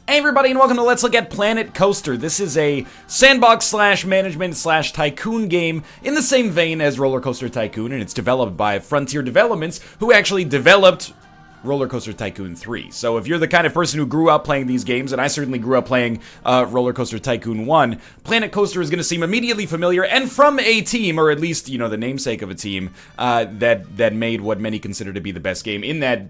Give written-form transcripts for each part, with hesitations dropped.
Hey everybody, and welcome to Let's Look at Planet Coaster. This is a sandbox slash management slash tycoon game in the same vein as Roller Coaster Tycoon, and it's developed by Frontier Developments, who actually developed Roller Coaster Tycoon 3. So if you're the kind of person who grew up playing these games, and I certainly grew up playing Roller Coaster Tycoon 1, Planet Coaster is going to seem immediately familiar, and from a team, or at least, you know, the namesake of a team, that made what many consider to be the best game in that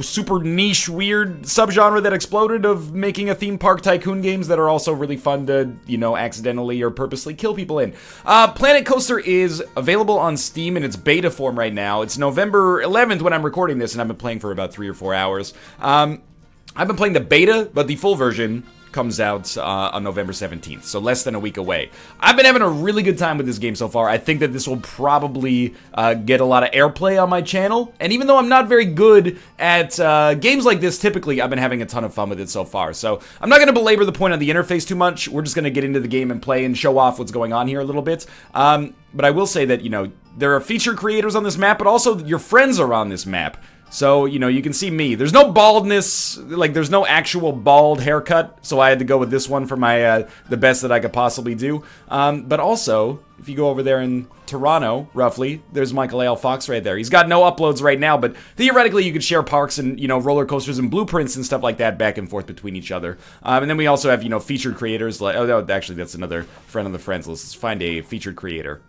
super niche, weird subgenre that exploded of making a theme park tycoon games that are also really fun to, you know, accidentally or purposely kill people in. Planet Coaster is available on Steam in its beta form right now. It's November 11th when I'm recording this, and I've been playing for about 3 or 4 hours. I've been playing the beta, but the full version comes out on November 17th, so less than a week away. I've been having a really good time with this game so far. I think that this will probably get a lot of airplay on my channel, and even though I'm not very good at games like this typically, I've been having a ton of fun with it so far. So I'm not going to belabor the point on the interface too much. We're just going to get into the game and play and show off what's going on here a little bit. But I will say that, you know, there are feature creators on this map, but also your friends are on this map. So, you know, you can see me. There's no baldness, like, there's no actual bald haircut, so I had to go with this one for my, the best that I could possibly do. But also, if you go over there in Toronto, roughly, there's Michael A.L. Fox right there. He's got no uploads right now, but theoretically you could share parks and, you know, roller coasters and blueprints and stuff like that back and forth between each other. And then we also have, you know, featured creators like, oh, no, actually, that's another friend on the friends list. Let's find a featured creator.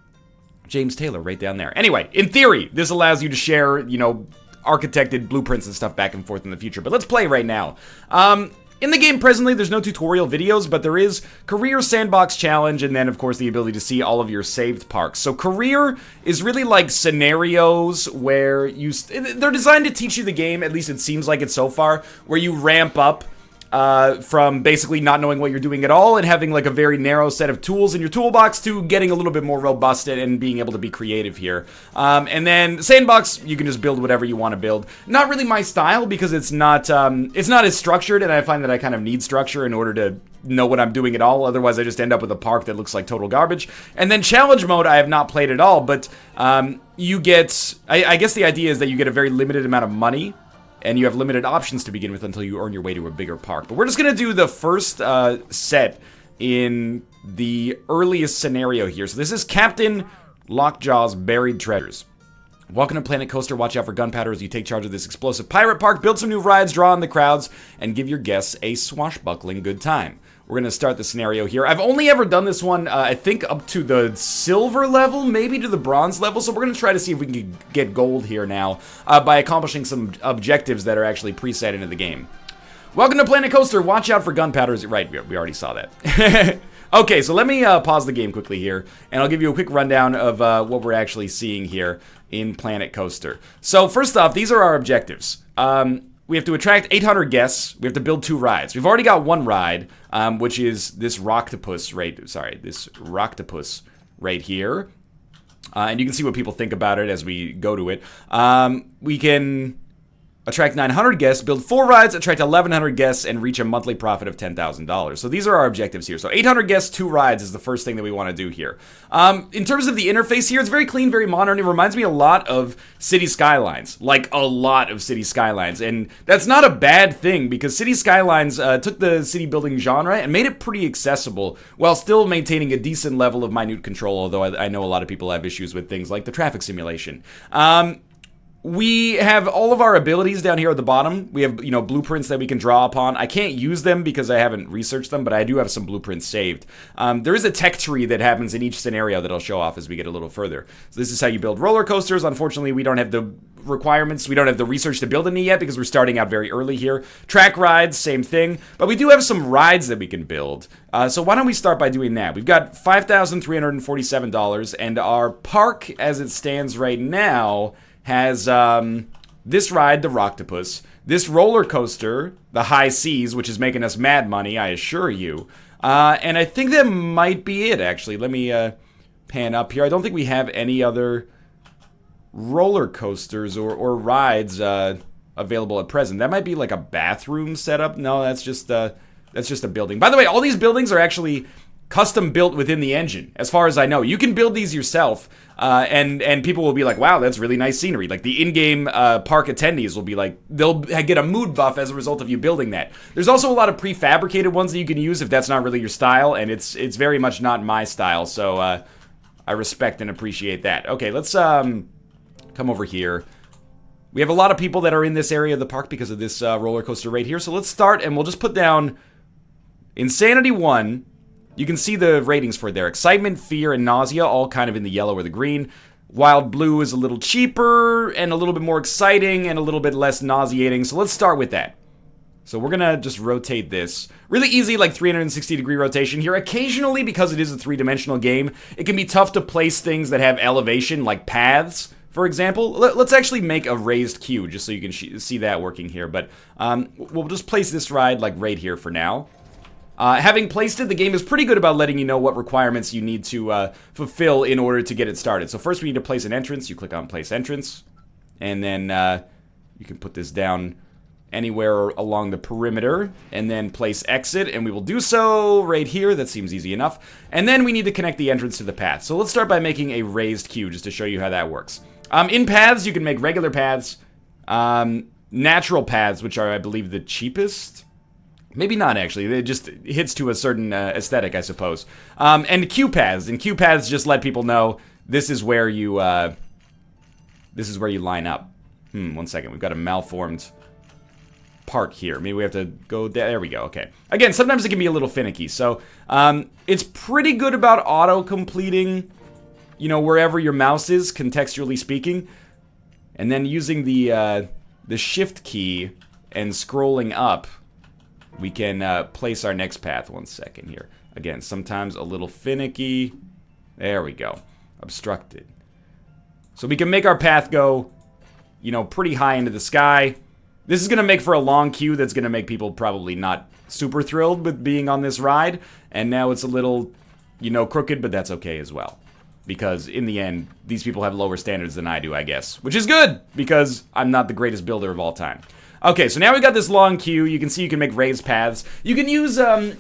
James Taylor right down there. Anyway, in theory, this allows you to share, you know, architected blueprints and stuff back and forth in the future. But let's play right now. In the game presently, there's no tutorial videos, but there is Career Sandbox Challenge, and then, of course, the ability to see all of your saved parks. So Career is really like scenarios where they're designed to teach you the game, at least it seems like it so far, where you ramp up from basically not knowing what you're doing at all and having like a very narrow set of tools in your toolbox to getting a little bit more robust and being able to be creative here. And then Sandbox, you can just build whatever you want to build. Not really my style because it's not as structured, and I find that I kind of need structure in order to know what I'm doing at all. Otherwise, I just end up with a park that looks like total garbage. And then Challenge Mode, I have not played at all, but you get, I guess the idea is that you get a very limited amount of money, and you have limited options to begin with until you earn your way to a bigger park. But we're just going to do the first set in the earliest scenario here. So this is Captain Lockjaw's Buried Treasures. Welcome to Planet Coaster. Watch out for gunpowder as you take charge of this explosive pirate park. Build some new rides, draw in the crowds, and give your guests a swashbuckling good time. We're going to start the scenario here. I've only ever done this one, I think, up to the silver level, maybe to the bronze level. So we're going to try to see if we can get gold here now by accomplishing some objectives that are actually preset into the game. Welcome to Planet Coaster. Watch out for gunpowder. Right, we already saw that. Okay, so let me pause the game quickly here, and I'll give you a quick rundown of what we're actually seeing here in Planet Coaster. So first off, these are our objectives. We have to attract 800 guests. We have to build 2 rides. We've already got one ride, which is this Rocktopus right here. And you can see what people think about it as we go to it. We can attract 900 guests, build 4 rides, attract 1,100 guests, and reach a monthly profit of $10,000. So these are our objectives here. So 800 guests, 2 rides is the first thing that we want to do here. In terms of the interface here, it's very clean, very modern. It reminds me a lot of City Skylines, like a lot of City Skylines. And that's not a bad thing because City Skylines took the city building genre and made it pretty accessible while still maintaining a decent level of minute control, although I know a lot of people have issues with things like the traffic simulation. We have all of our abilities down here at the bottom. We have, you know, blueprints that we can draw upon. I can't use them because I haven't researched them, but I do have some blueprints saved. There is a tech tree that happens in each scenario that I'll show off as we get a little further. So this is how you build roller coasters. Unfortunately, we don't have the requirements. We don't have the research to build any yet because we're starting out very early here. Track rides, same thing. But we do have some rides that we can build. So why don't we start by doing that? We've got $5,347, and our park, as it stands right now, has this ride, the Rocktopus, this roller coaster, the High Seas, which is making us mad money, I assure you. And I think that might be it, actually. Let me pan up here. I don't think we have any other roller coasters or rides available at present. That might be like a bathroom setup. No, that's just a building. By the way, all these buildings are actually custom built within the engine, as far as I know. You can build these yourself, and people will be like, wow, that's really nice scenery. Like, the in-game park attendees will be like, they'll get a mood buff as a result of you building that. There's also a lot of prefabricated ones that you can use if that's not really your style, and it's very much not my style, so I respect and appreciate that. Okay, let's come over here. We have a lot of people that are in this area of the park because of this roller coaster right here, so let's start, and we'll just put down Insanity 1. You can see the ratings for it there. Excitement, fear, and nausea, all kind of in the yellow or the green. Wild Blue is a little cheaper, and a little bit more exciting, and a little bit less nauseating, so let's start with that. So we're gonna just rotate this. Really easy, like 360-degree rotation here. Occasionally, because it is a three-dimensional game, it can be tough to place things that have elevation, like paths, for example. Let's actually make a raised queue, just so you can see that working here. But we'll just place this ride, like, right here for now. Having placed it, the game is pretty good about letting you know what requirements you need to fulfill in order to get it started. So first we need to place an entrance. You click on place entrance, and then you can put this down anywhere along the perimeter, and then place exit, and we will do so right here. That seems easy enough. And then we need to connect the entrance to the path. So let's start by making a raised queue, just to show you how that works. In paths, you can make regular paths, natural paths, which are, I believe, the cheapest. Maybe not, actually. It just hits to a certain aesthetic, I suppose. And queue paths. And queue paths just let people know this is where you line up. 1 second. We've got a malformed part here. Maybe we have to go there. We go. Okay. Again, sometimes it can be a little finicky. So, it's pretty good about auto-completing, you know, wherever your mouse is, contextually speaking. And then using the shift key and scrolling up, we can place our next path. 1 second here. Again, sometimes a little finicky. There we go. Obstructed. So we can make our path go, you know, pretty high into the sky. This is going to make for a long queue that's going to make people probably not super thrilled with being on this ride. And now it's a little, you know, crooked, but that's okay as well. Because in the end, these people have lower standards than I do, I guess. Which is good, because I'm not the greatest builder of all time. Okay, so now we got this long queue. You can see you can make raised paths. You can use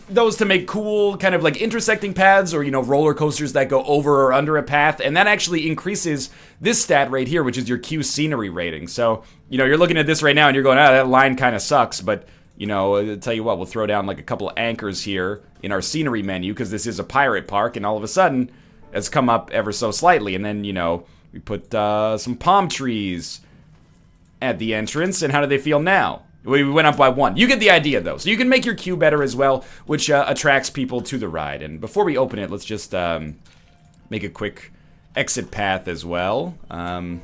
those to make cool kind of like intersecting paths, or, you know, roller coasters that go over or under a path, and that actually increases this stat right here, which is your queue scenery rating. So, you know, you're looking at this right now and you're going, ah, that line kind of sucks, but, you know, I'll tell you what, we'll throw down like a couple of anchors here in our scenery menu, because this is a pirate park, and all of a sudden, it's come up ever so slightly, and then, you know, we put some palm trees at the entrance, and how do they feel now? We went up by 1. You get the idea, though. So you can make your queue better as well, which attracts people to the ride. And before we open it, let's just make a quick exit path as well. I'm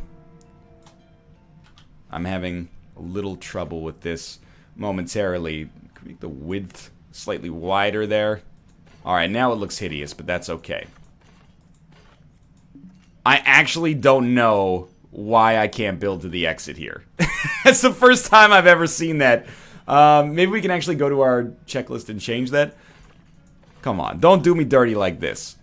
having a little trouble with this momentarily. Make the width slightly wider there. Alright, now it looks hideous, but that's okay. I actually don't know why I can't build to the exit here. It's the first time I've ever seen that. Maybe we can actually go to our checklist and change that. Come on, don't do me dirty like this.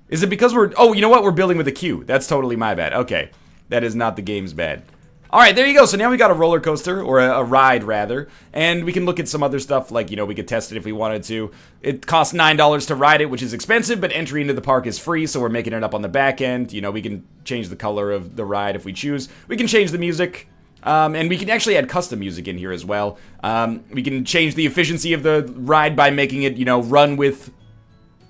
Is it because we're... Oh, you know what? We're building with a queue. That's totally my bad. Okay, that is not the game's bad. Alright, there you go. So now we got a roller coaster, or a ride, rather. And we can look at some other stuff, like, you know, we could test it if we wanted to. It costs $9 to ride it, which is expensive, but entry into the park is free, so we're making it up on the back end. You know, we can change the color of the ride if we choose. We can change the music. And we can actually add custom music in here as well. We can change the efficiency of the ride by making it, you know, run with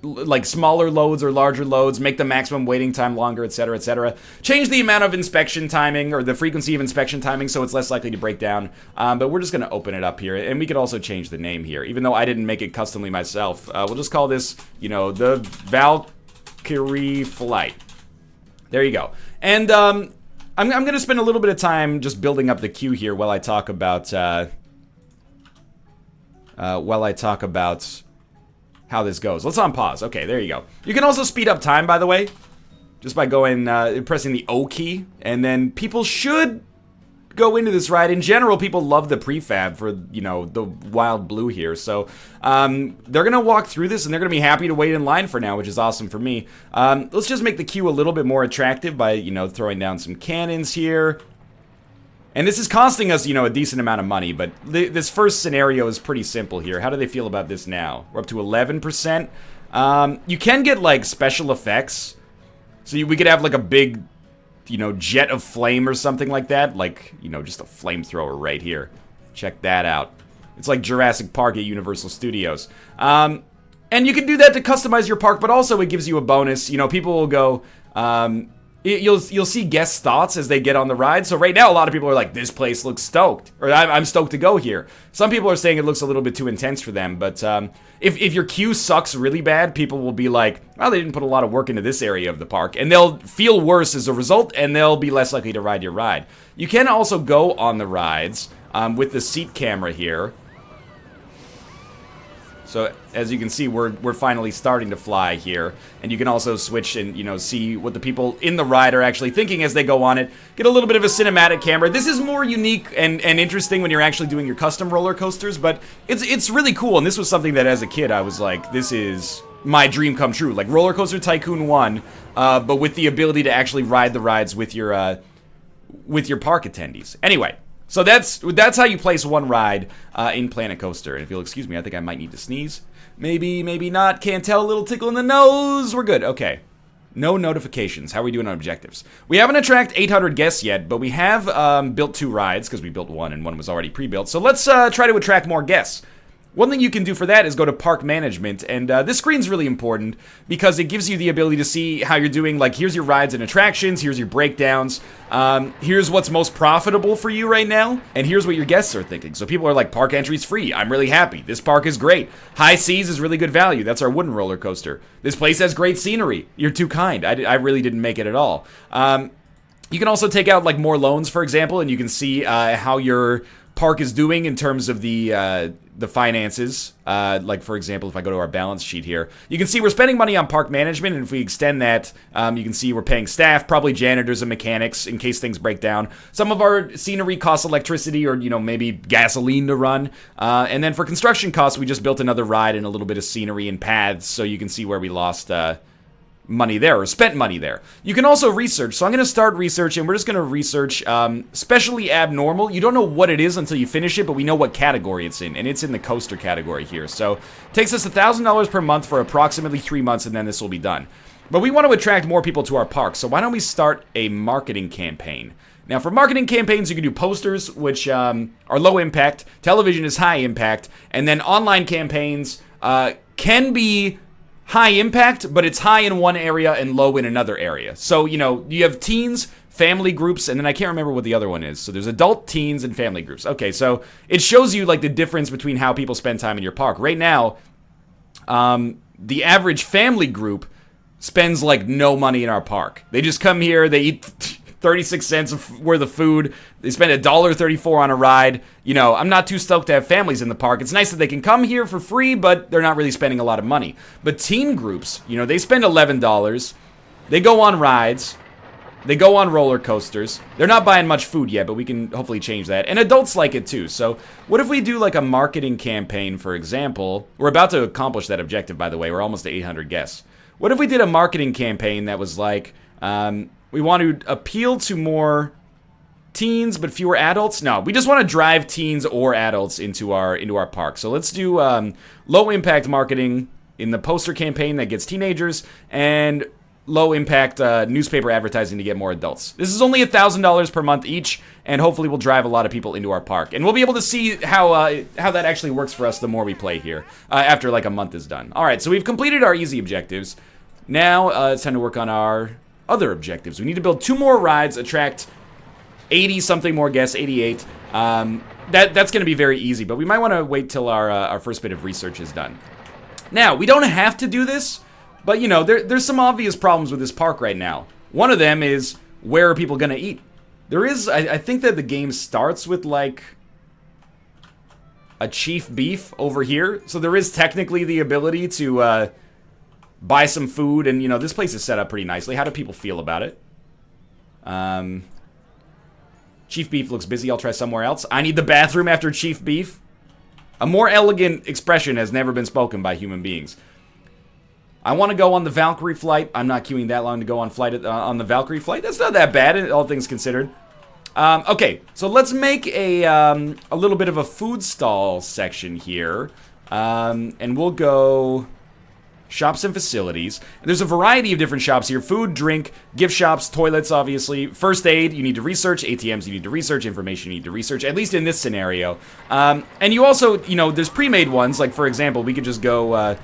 like smaller loads or larger loads, make the maximum waiting time longer, etc., etc. Change the amount of inspection timing, or the frequency of inspection timing, so it's less likely to break down. But we're just going to open it up here, and we could also change the name here, even though I didn't make it customly myself. We'll just call this, you know, the Valkyrie Flight. There you go. And I'm going to spend a little bit of time just building up the queue here while I talk about how this goes. Let's on pause. Okay, there you go. You can also speed up time, by the way, just by going, pressing the O key, and then people should go into this ride. In general, people love the prefab for, you know, the Wild Blue here, so they're gonna walk through this and they're gonna be happy to wait in line for now, which is awesome for me. Let's just make the queue a little bit more attractive by, you know, throwing down some cannons here. And this is costing us, you know, a decent amount of money, but this first scenario is pretty simple here. How do they feel about this now? We're up to 11%. You can get, like, special effects. So we could have, like, a big, you know, jet of flame or something like that. Like, you know, just a flamethrower right here. Check that out. It's like Jurassic Park at Universal Studios. And you can do that to customize your park, but also it gives you a bonus. You know, people will go... You'll see guest thoughts as they get on the ride. So right now, a lot of people are like, this place looks stoked. Or I'm stoked to go here. Some people are saying it looks a little bit too intense for them. But if your queue sucks really bad, people will be like, well, they didn't put a lot of work into this area of the park. And they'll feel worse as a result, and they'll be less likely to ride your ride. You can also go on the rides with the seat camera here. So, as you can see, we're finally starting to fly here. And you can also switch and, you know, see what the people in the ride are actually thinking as they go on it. Get a little bit of a cinematic camera. This is more unique and interesting when you're actually doing your custom roller coasters, but it's really cool. And this was something that, as a kid, I was like, this is my dream come true. Like, Roller Coaster Tycoon 1, but with the ability to actually ride the rides with your park attendees. Anyway. So that's how you place one ride in Planet Coaster. And if you'll excuse me, I think I might need to sneeze. Maybe, maybe not. Can't tell. A little tickle in the nose. We're good. Okay. No notifications. How are we doing on objectives? We haven't attracted 800 guests yet, but we have built 2 rides because we built one and one was already pre-built. So let's try to attract more guests. One thing you can do for that is go to Park Management, and this screen's really important because it gives you the ability to see how you're doing. Like, here's your rides and attractions, here's your breakdowns, here's what's most profitable for you right now, and here's what your guests are thinking. So people are like, park entry's free, I'm really happy, this park is great, High Seas is really good value, that's our wooden roller coaster, this place has great scenery, you're too kind, I really didn't make it at all. You can also take out, like, more loans, for example, and you can see how your park is doing in terms of the finances. Like, for example, if I go to our balance sheet here, you can see we're spending money on park management, and if we extend that, you can see we're paying staff, probably janitors and mechanics in case things break down. Some of our scenery costs electricity or, you know, maybe gasoline to run. And then for construction costs, we just built another ride and a little bit of scenery and paths, so you can see where we lost money there, or spent money there. You can also research, so I'm going to start research, and we're just going to research specially abnormal. You don't know what it is until you finish it, but we know what category it's in, and it's in the coaster category here. So it takes us $1,000 per month for approximately 3 months, and then this will be done. But we want to attract more people to our park, so why don't we start a marketing campaign? Now, for marketing campaigns, you can do posters, which are low impact, television is high impact, and then online campaigns can be high impact, but it's high in one area and low in another area. So, you know, you have teens, family groups, and then I can't remember what the other one is. So there's adult, teens, and family groups. Okay, so it shows you, like, the difference between how people spend time in your park. Right now, the average family group spends, like, no money in our park. They just come here, they eat 36 cents worth of food. They spend $1.34 on a ride. You know, I'm not too stoked to have families in the park. It's nice that they can come here for free, but they're not really spending a lot of money. But teen groups, you know, they spend $11. They go on rides. They go on roller coasters. They're not buying much food yet, but we can hopefully change that. And adults like it too. So what if we do like a marketing campaign, for example? We're about to accomplish that objective, by the way. We're almost to 800 guests. What if we did a marketing campaign that was like, we want to appeal to more teens but fewer adults? No, we just want to drive teens or adults into our park. So let's do low impact marketing in the poster campaign that gets teenagers, and low impact newspaper advertising to get more adults. This is only $1,000 per month each, and hopefully we'll drive a lot of people into our park. And we'll be able to see how that actually works for us the more we play here after like a month is done. All right, so we've completed our easy objectives. Now it's time to work on our other objectives. We need to build 2 more rides, attract 80 something more guests, 88. That's going to be very easy, but we might want to wait till our first bit of research is done. Now, we don't have to do this, but you know, there's some obvious problems with this park right now. One of them is, where are people going to eat? There is, I think that the game starts with like a chief beef over here, so there is technically the ability to buy some food, and you know, this place is set up pretty nicely. How do people feel about it? Chief Beef looks busy. I'll try somewhere else. I need the bathroom after Chief Beef. A more elegant expression has never been spoken by human beings. I want to go on the Valkyrie flight. I'm not queuing that long to go on the Valkyrie flight. That's not that bad, all things considered. Okay, so let's make a little bit of a food stall section here. And we'll go shops and facilities. There's a variety of different shops here. Food, drink, gift shops, toilets, obviously. First aid, you need to research. ATMs, you need to research. Information, you need to research, at least in this scenario. And you also, you know, there's pre-made ones. Like, for example, we could just go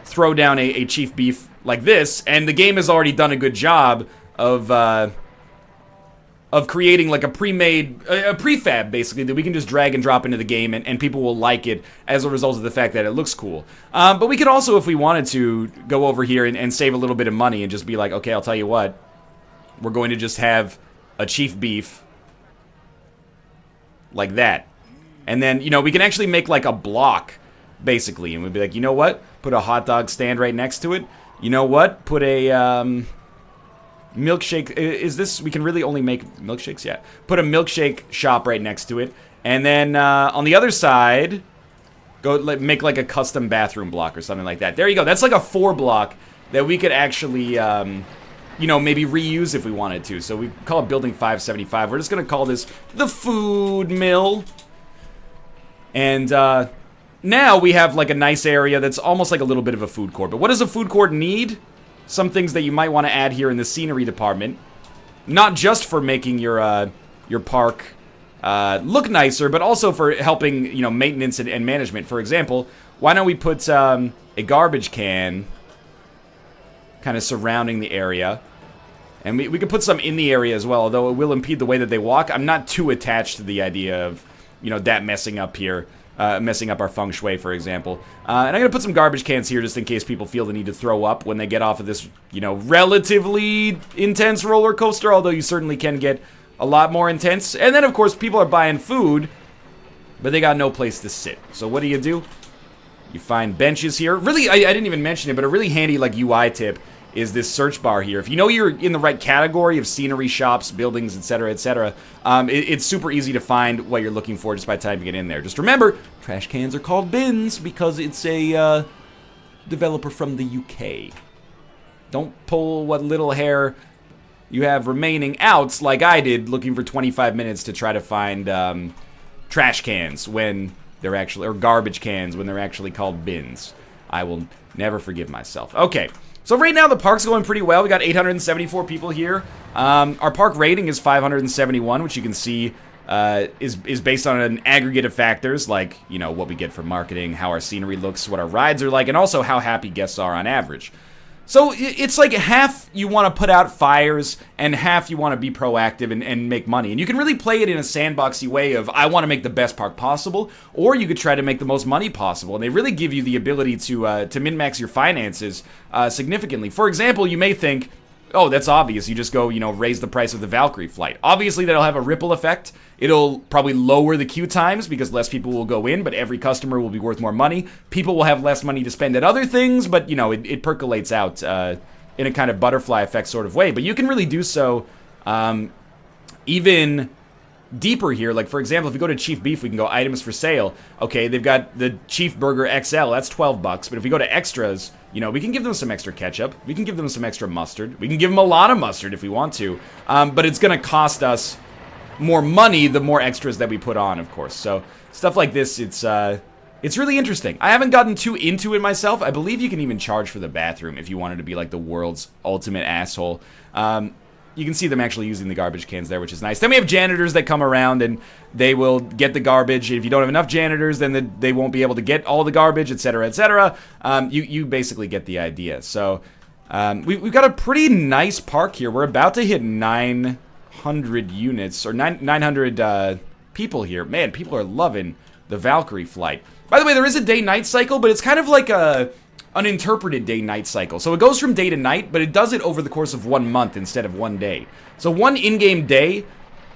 throw down a chief beef like this, and the game has already done a good job of creating like a pre-made, a prefab basically, that we can just drag and drop into the game, and people will like it as a result of the fact that it looks cool. But we could also, if we wanted to, go over here and save a little bit of money and just be like, okay, I'll tell you what, we're going to just have a chief beef like that. And then, you know, we can actually make like a block basically, and we'd be like, you know what, put a hot dog stand right next to it. You know what, put a milkshake, is this, we can really only make milkshakes? Yeah. Put a milkshake shop right next to it. And then on the other side, go make like a custom bathroom block or something like that. There you go. That's like a 4 block that we could actually, you know, maybe reuse if we wanted to. So we call it Building 575. We're just going to call this the food mill. And now we have like a nice area that's almost like a little bit of a food court. But what does a food court need? Some things that you might want to add here in the scenery department, not just for making your park look nicer, but also for helping, you know, maintenance and management. For example, why don't we put a garbage can kind of surrounding the area, and we could put some in the area as well, although it will impede the way that they walk. I'm not too attached to the idea of, you know, that messing up here. Messing up our feng shui, for example. And I'm going to put some garbage cans here just in case people feel the need to throw up when they get off of this, you know, relatively intense roller coaster, although you certainly can get a lot more intense. And then, of course, people are buying food, but they got no place to sit. So what do? You find benches here. Really, I didn't even mention it, but a really handy, like, UI tip is this search bar here. If you know you're in the right category of scenery, shops, buildings, etc., etc., it's super easy to find what you're looking for just by typing it in there. Just remember, trash cans are called bins because it's a developer from the UK. Don't pull what little hair you have remaining out like I did looking for 25 minutes to try to find trash cans when they're actually, or garbage cans when they're actually called bins. I will never forgive myself. Okay. So right now the park's going pretty well. We got 874 people here. Our park rating is 571, which you can see is based on an aggregate of factors like, you know, what we get for marketing, how our scenery looks, what our rides are like, and also how happy guests are on average. So it's like half you want to put out fires and half you want to be proactive and make money. And you can really play it in a sandboxy way of, I want to make the best park possible, or you could try to make the most money possible. And they really give you the ability to min-max your finances significantly. For example, you may think, oh, that's obvious. You just go, you know, raise the price of the Valkyrie flight. Obviously, that'll have a ripple effect. It'll probably lower the queue times because less people will go in, but every customer will be worth more money. People will have less money to spend at other things, but, you know, it percolates out in a kind of butterfly effect sort of way. But you can really do so even deeper here. Like, for example, if we go to Chief Beef, we can go items for sale. Okay, they've got the Chief Burger XL. That's $12. But if we go to extras, you know, we can give them some extra ketchup. We can give them some extra mustard. We can give them a lot of mustard if we want to. But it's going to cost us more money the more extras that we put on, of course. So stuff like this, it's really interesting. I haven't gotten too into it myself. I believe you can even charge for the bathroom if you wanted to be like the world's ultimate asshole. You can see them actually using the garbage cans there, which is nice. Then we have janitors that come around and they will get the garbage. If you don't have enough janitors, then they won't be able to get all the garbage, etc., etc. You basically get the idea. So we've got a pretty nice park here. We're about to hit 900 units, or 900 people here. Man, people are loving the Valkyrie flight. By the way, there is a day-night cycle, but it's kind of like an interpreted day-night cycle. So it goes from day to night, but it does it over the course of 1 month instead of 1 day. So one in-game day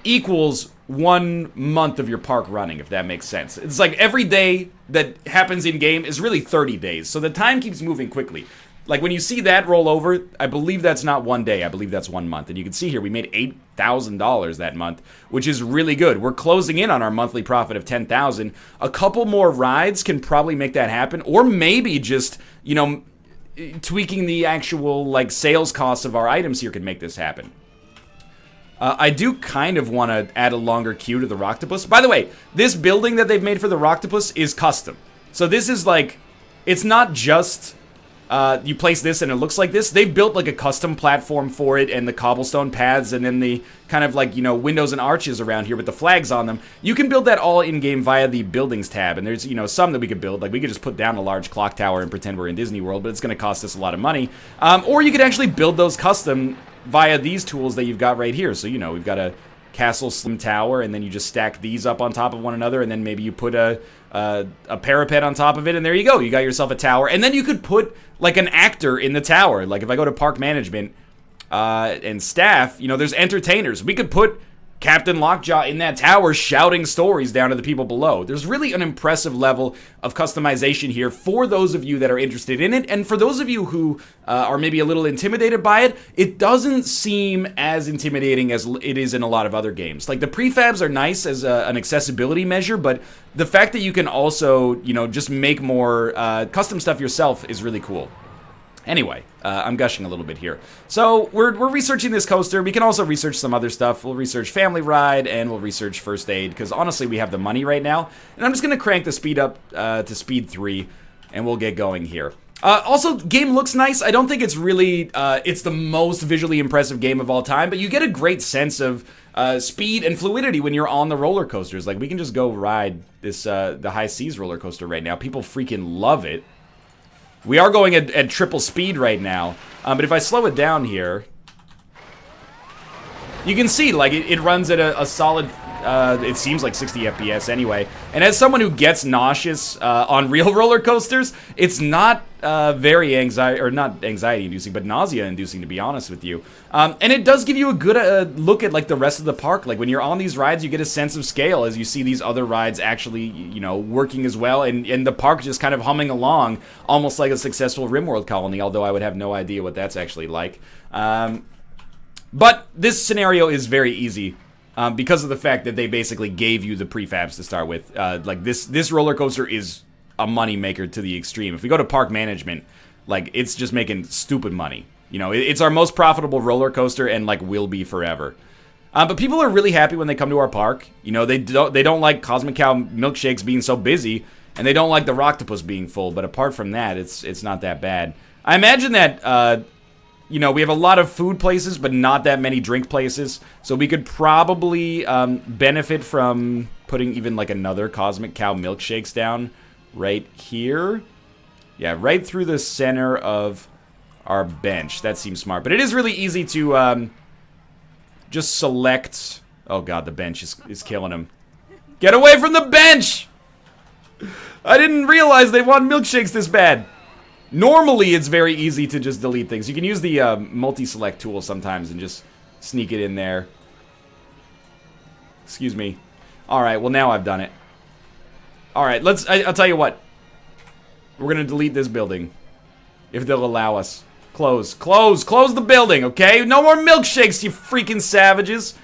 equals 1 month of your park running, if that makes sense. It's like every day that happens in-game is really 30 days. So the time keeps moving quickly. Like when you see that roll over, I believe that's not 1 day. I believe that's 1 month. And you can see here we made $8,000 that month, which is really good. We're closing in on our monthly profit of $10,000. A couple more rides can probably make that happen, or maybe just, you know, tweaking the actual like sales costs of our items here could make this happen. I do kind of want to add a longer queue to the Rocktopus. By the way, this building that they've made for the Rocktopus is custom. So this is like, it's not just you place this and it looks like this. They've built like a custom platform for it and the cobblestone paths and then the kind of like, you know, windows and arches around here with the flags on them. You can build that all in-game via the buildings tab, and there's, you know, some that we could build. Like we could just put down a large clock tower and pretend we're in Disney World, but it's going to cost us a lot of money. Or you could actually build those custom via these tools that you've got right here. So, you know, we've got a castle slim tower, and then you just stack these up on top of one another, and then maybe you put a parapet on top of it, and there you go. You got yourself a tower, and then you could put like an actor in the tower. Like if I go to park management and staff, you know, there's entertainers. We could put Captain Lockjaw in that tower shouting stories down to the people below. There's really an impressive level of customization here for those of you that are interested in it, and for those of you who are maybe a little intimidated by it, it doesn't seem as intimidating as it is in a lot of other games. Like the prefabs are nice as an accessibility measure, but the fact that you can also, you know, just make more custom stuff yourself is really cool. Anyway, I'm gushing a little bit here. So we're researching this coaster. We can also research some other stuff. We'll research Family Ride and we'll research First Aid because honestly we have the money right now. And I'm just going to crank the speed up to speed 3 and we'll get going here. Also, game looks nice. I don't think it's really, it's the most visually impressive game of all time, but you get a great sense of speed and fluidity when you're on the roller coasters. Like we can just go ride this, the High Seas roller coaster right now. People freaking love it. We are going at triple speed right now, but if I slow it down here, you can see, like, it runs at a solid, it seems like 60 FPS anyway. And as someone who gets nauseous on real roller coasters, it's not very not anxiety-inducing, but nausea-inducing, to be honest with you. And it does give you a good look at, like, the rest of the park. Like, when you're on these rides, you get a sense of scale as you see these other rides actually, you know, working as well. And the park just kind of humming along, almost like a successful RimWorld colony, although I would have no idea what that's actually like. But this scenario is very easy. Because of the fact that they basically gave you the prefabs to start with. Like, this roller coaster is a money maker to the extreme. If we go to park management, like, it's just making stupid money. You know, it's our most profitable roller coaster and, like, will be forever. But people are really happy when they come to our park. You know, they don't like Cosmic Cow milkshakes being so busy, and they don't like the Rocktopus being full. But apart from that, it's not that bad. I imagine that... you know, we have a lot of food places, but not that many drink places. So we could probably benefit from putting even like another Cosmic Cow milkshakes down right here. Yeah, right through the center of our bench. That seems smart. But it is really easy to just select... Oh god, the bench is killing him. Get away from the bench! I didn't realize they want milkshakes this bad. Normally, it's very easy to just delete things. You can use the multi-select tool sometimes and just sneak it in there. Excuse me. Alright, well now I've done it. Alright, I'll tell you what. We're gonna delete this building. If they'll allow us. Close the building, okay? No more milkshakes, you freaking savages.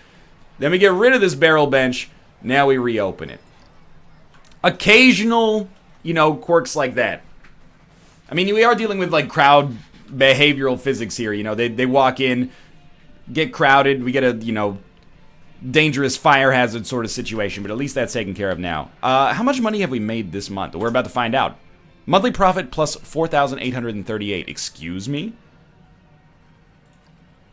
Then we get rid of this barrel bench. Now we reopen it. Occasional, you know, quirks like that. I mean, we are dealing with, like, crowd behavioral physics here, you know. They walk in, get crowded, we get a, you know, dangerous fire hazard sort of situation, but at least that's taken care of now. How much money have we made this month? We're about to find out. Monthly profit plus 4,838. Excuse me?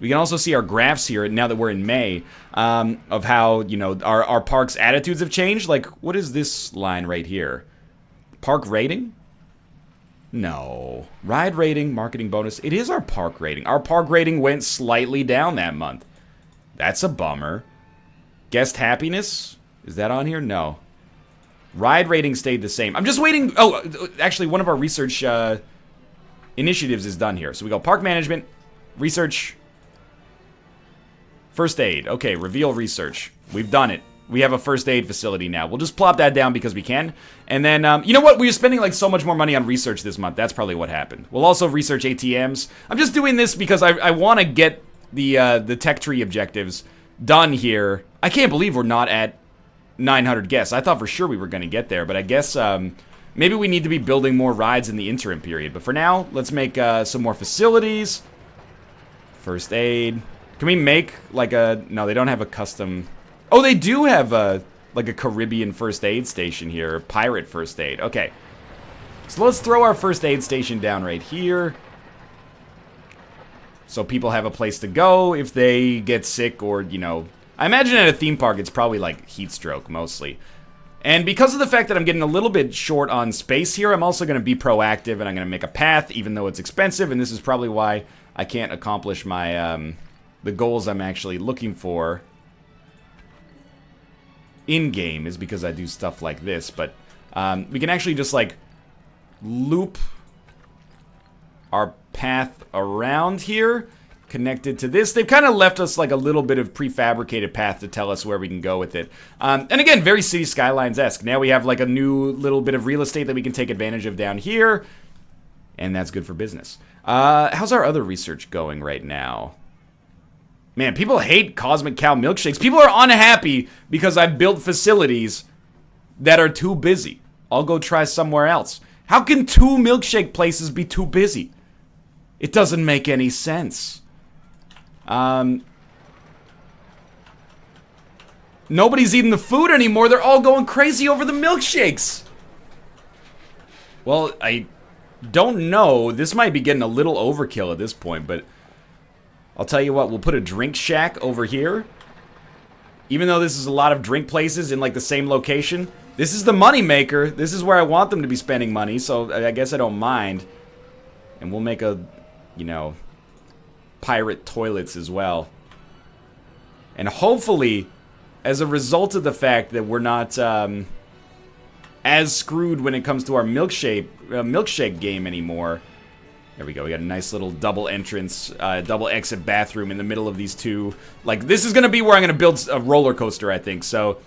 We can also see our graphs here, now that we're in May, of how, you know, our park's attitudes have changed. Like, what is this line right here? Park rating? No. Ride rating, marketing bonus. It is our park rating. Our park rating went slightly down that month. That's a bummer. Guest happiness? Is that on here? No. Ride rating stayed the same. I'm just waiting. Oh, actually, one of our research initiatives is done here. So we go park management, research, first aid. Okay, reveal research. We've done it. We have a first aid facility now. We'll just plop that down because we can. And then, you know what? We were spending like so much more money on research this month. That's probably what happened. We'll also research ATMs. I'm just doing this because I want to get the tech tree objectives done here. I can't believe we're not at 900 guests. I thought for sure we were going to get there, but I guess maybe we need to be building more rides in the interim period. But for now, let's make some more facilities. First aid. Can we make like a... No, they don't have a custom... Oh, they do have like a Caribbean first aid station here. Pirate first aid. Okay. So let's throw our first aid station down right here. So people have a place to go if they get sick or, you know... I imagine at a theme park it's probably like heat stroke mostly. And because of the fact that I'm getting a little bit short on space here, I'm also going to be proactive and I'm going to make a path even though it's expensive. And this is probably why I can't accomplish my the goals I'm actually looking for in-game, is because I do stuff like this. But we can actually just like loop our path around here, connected to this. They've kind of left us like a little bit of prefabricated path to tell us where we can go with it. And again, very City Skylines-esque. Now we have like a new little bit of real estate that we can take advantage of down here, and that's good for business. How's our other research going right now? Man, people hate Cosmic Cow milkshakes. People are unhappy because I've built facilities that are too busy. I'll go try somewhere else. How can 2 milkshake places be too busy? It doesn't make any sense. Nobody's eating the food anymore. They're all going crazy over the milkshakes. Well, I don't know. This might be getting a little overkill at this point, but I'll tell you what. We'll put a drink shack over here. Even though this is a lot of drink places in like the same location, this is the money maker. This is where I want them to be spending money, so I guess I don't mind. And we'll make a, you know, pirate toilets as well. And hopefully, as a result of the fact that we're not as screwed when it comes to our milkshake game anymore. There we go. We got a nice little double entrance, double exit bathroom in the middle of these two. Like, this is going to be where I'm going to build a roller coaster, I think. So,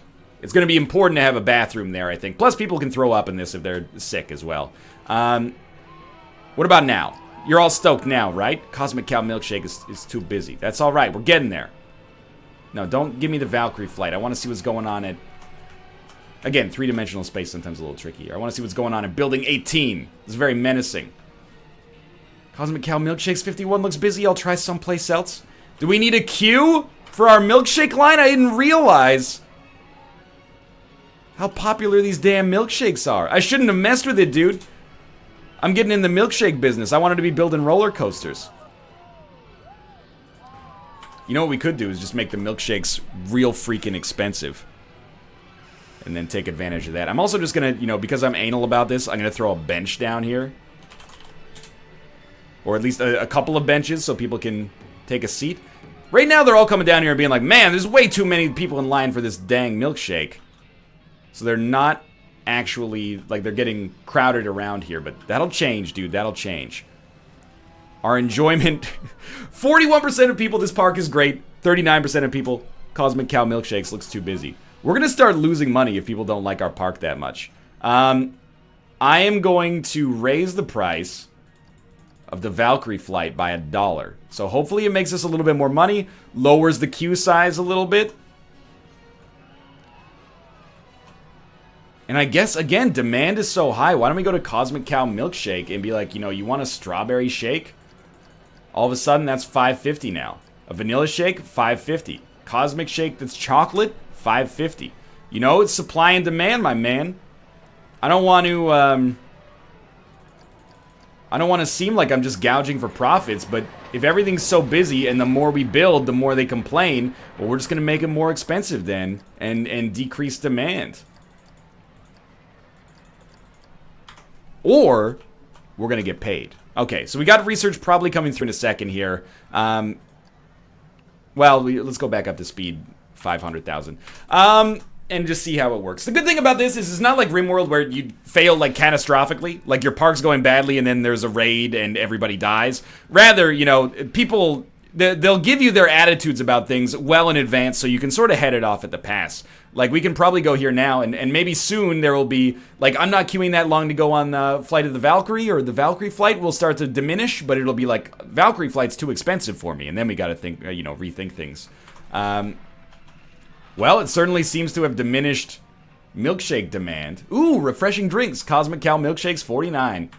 it's going to be important to have a bathroom there, I think. Plus, people can throw up in this if they're sick as well. What about now? You're all stoked now, right? Cosmic Cow Milkshake is too busy. That's all right. We're getting there. No, don't give me the Valkyrie flight. I want to see what's going on at... Again, three-dimensional space sometimes a little trickier. I want to see what's going on at Building 18. It's very menacing. Cosmic Cow Milkshakes 51 looks busy. I'll try someplace else. Do we need a queue for our milkshake line? I didn't realize how popular these damn milkshakes are. I shouldn't have messed with it, dude. I'm getting in the milkshake business. I wanted to be building roller coasters. You know what we could do is just make the milkshakes real freaking expensive. And then take advantage of that. I'm also just gonna, you know, because I'm anal about this, I'm gonna throw a bench down here. Or at least a couple of benches so people can take a seat. Right now they're all coming down here and being like, man, there's way too many people in line for this dang milkshake. So they're not actually, like, they're getting crowded around here. But that'll change, dude. That'll change. Our enjoyment... 41% of people, this park is great. 39% of people, Cosmic Cow Milkshakes looks too busy. We're going to start losing money if people don't like our park that much. I am going to raise the price of the Valkyrie flight by $1. So hopefully it makes us a little bit more money. Lowers the queue size a little bit. And I guess, again, demand is so high. Why don't we go to Cosmic Cow Milkshake and be like, you know, you want a strawberry shake? All of a sudden, that's $5.50 now. A vanilla shake, $5.50. Cosmic shake that's chocolate, $5.50. You know, it's supply and demand, my man. I don't want to seem like I'm just gouging for profits, but if everything's so busy and the more we build, the more they complain, well, we're just going to make it more expensive then and decrease demand. Or we're going to get paid. Okay, so we got research probably coming through in a second here. Well, let's go back up to speed 500,000. And just see how it works. The good thing about this is it's not like RimWorld where you fail like catastrophically, like your park's going badly and then there's a raid and everybody dies. Rather, you know, people, they'll give you their attitudes about things well in advance so you can sort of head it off at the pass. Like, we can probably go here now and maybe soon there will be, like, I'm not queuing that long to go on Flight of the Valkyrie, or the Valkyrie flight will start to diminish, but it'll be like, Valkyrie flight's too expensive for me, and then we gotta think, you know, rethink things. Well, it certainly seems to have diminished milkshake demand. Ooh, refreshing drinks. Cosmic Cow Milkshakes, 49.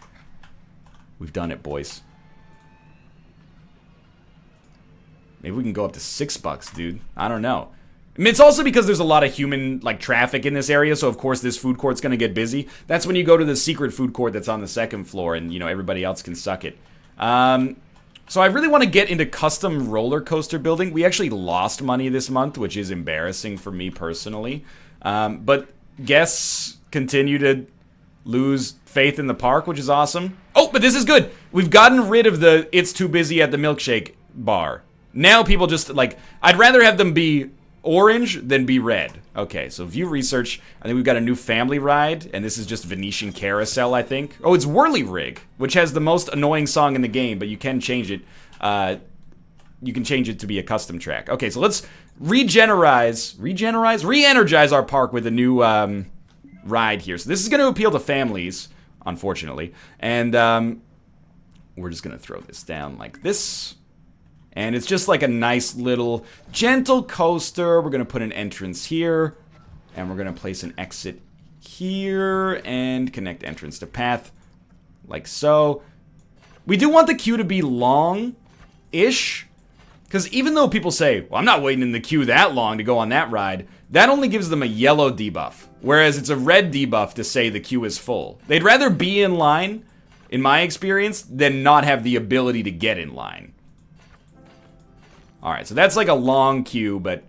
We've done it, boys. Maybe we can go up to $6, dude. I don't know. I mean, it's also because there's a lot of human, like, traffic in this area, so of course this food court's gonna get busy. That's when you go to the secret food court that's on the second floor and, you know, everybody else can suck it. So I really want to get into custom roller coaster building. We actually lost money this month, which is embarrassing for me personally. But guests continue to lose faith in the park, which is awesome. Oh, but this is good. We've gotten rid of the "it's too busy at the milkshake bar." Now people just, like, I'd rather have them be orange than be red. Okay, so view research. I think we've got a new family ride, and this is just Venetian Carousel, I think. Oh, it's Whirly Rig, which has the most annoying song in the game, but you can change it. You can change it to be a custom track. Okay, so let's re-energize our park with a new ride here. So this is going to appeal to families, unfortunately, and we're just going to throw this down like this. And it's just like a nice little gentle coaster. We're going to put an entrance here. And we're going to place an exit here. And connect entrance to path. Like so. We do want the queue to be long-ish. Because even though people say, well, I'm not waiting in the queue that long to go on that ride. That only gives them a yellow debuff. Whereas it's a red debuff to say the queue is full. They'd rather be in line, in my experience, than not have the ability to get in line. Alright, so that's like a long queue, but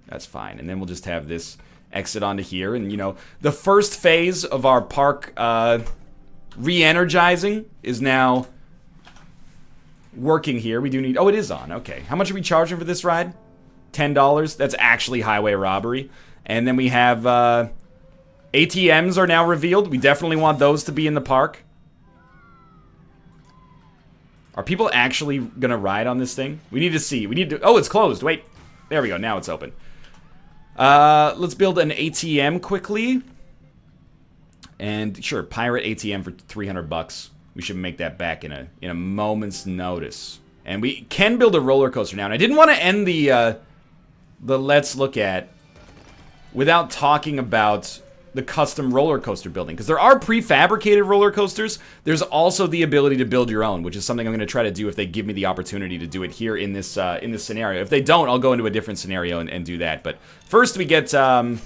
that's fine. And then we'll just have this exit onto here. And, you know, the first phase of our park re-energizing is now working here. We do need... Oh, it is on. Okay. How much are we charging for this ride? $10. That's actually highway robbery. And then we have ATMs are now revealed. We definitely want those to be in the park. Are people actually gonna ride on this thing? We need to see. We need to... Oh, it's closed. Wait. There we go. Now it's open. Let's build an ATM quickly. And sure, pirate ATM for $300. We should make that back in a moment's notice. And we can build a roller coaster now. And I didn't want to end the Let's Look At without talking about the custom roller coaster building, because there are prefabricated roller coasters. There's also the ability to build your own, which is something I'm going to try to do if they give me the opportunity to do it here in this scenario. If they don't, I'll go into a different scenario and do that. But first we get the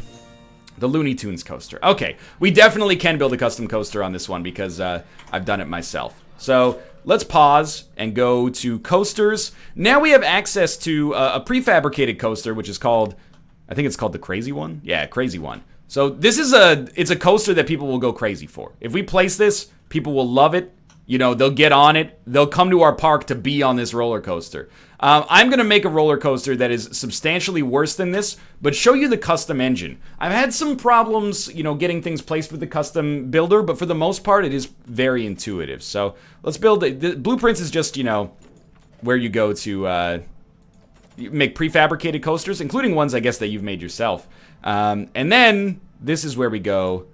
Looney Tunes coaster. Okay, we definitely can build a custom coaster on this one because I've done it myself. So let's pause and go to coasters. Now we have access to a prefabricated coaster, which is called, I think it's called the Crazy One. Yeah, Crazy One. So this is it's a coaster that people will go crazy for. If we place this, people will love it. You know, they'll get on it. They'll come to our park to be on this roller coaster. I'm going to make a roller coaster that is substantially worse than this, but show you the custom engine. I've had some problems, you know, getting things placed with the custom builder, but for the most part, it is very intuitive. So let's build it. The blueprints is just, you know, where you go to make prefabricated coasters, including ones, I guess, that you've made yourself. And then this is where we go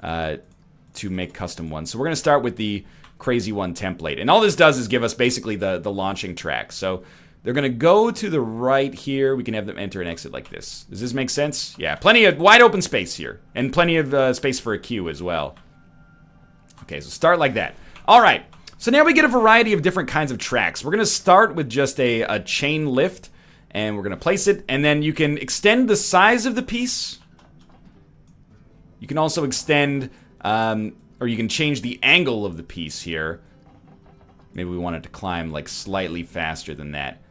to make custom ones. So we're going to start with the Crazy One template. And all this does is give us basically the launching track. So they're going to go to the right here. We can have them enter and exit like this. Does this make sense? Yeah, plenty of wide open space here. And plenty of space for a queue as well. Okay, so start like that. All right, so now we get a variety of different kinds of tracks. We're going to start with just a chain lift. And we're going to place it. And then you can extend the size of the piece. You can also extend... or you can change the angle of the piece here. Maybe we want it to climb like slightly faster than that.